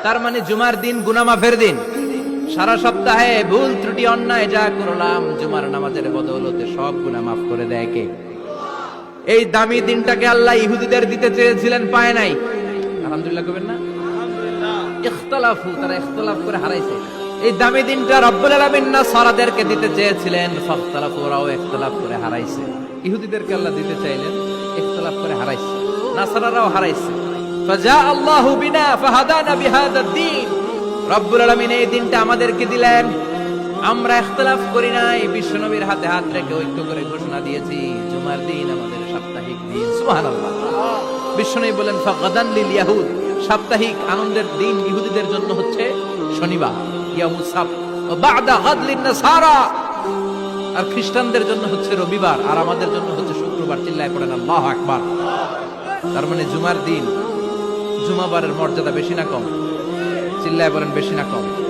তার মানে জুমার দিন গুনাহ মাফের দিন। সারা সপ্তাহে ভুল ত্রুটি অন্যায় যা করলাম জুমার নামাজের বদৌলতে সব গুনাহ মাফ করে দেয় কে? এই দামি দিনটাকে আল্লাহ ইহুদিদের দিতে চেয়েছিলেন, পায় নাই। আলহামদুলিল্লাহ কবেন না? ইখতিলাফু, তারা ইখতিলাফ করে হারাইছে। এই দামি দিনটা রব্বুল আলামিন নাসারাদেরকে দিতে চেয়েছিলেন, ফাখতালাফু, ওরাও ইখতিলাফ করে হারাইছে। ইহুদিদেরকে আল্লাহ দিতে চাইলেন, ইখতিলাফ করে হারাইছে। নাসারারাও হারাইছে। ফাজা আল্লাহু বিনা ফাহাদানা বিহাদাদ দ্বীন, রব্বুল আলামিন এই দিনটা আমাদেরকে দিলেন। আমরা ইখতিলাফ করি নাই, বিশ্বনবীর হাতে হাত রেখে ঐক্য করে ঘোষণা দিয়েছি জুমার দিন আমাদের সাপ্তাহিক দিন। সুবহানাল্লাহ। বিশ্বনবী বলেন ফাগাদান লিল ইয়াহুদ, সাপ্তাহিক আনন্দের দিন ইহুদিদের জন্য হচ্ছে শনিবার, ইয়াউমুস সাbt, ওয়া বা'দা গাদ লিন নাসারা, আর খ্রিস্টানদের জন্য হচ্ছে রবিবার, আর আমাদের জন্য হচ্ছে শুক্রবার। চিল্লায় পড়েন আল্লাহু আকবার। তার মানে জুমার দিন, জুমাবারের মর্যাদা বেশি না কম? চিল্লায় বলেন বেশি না কম?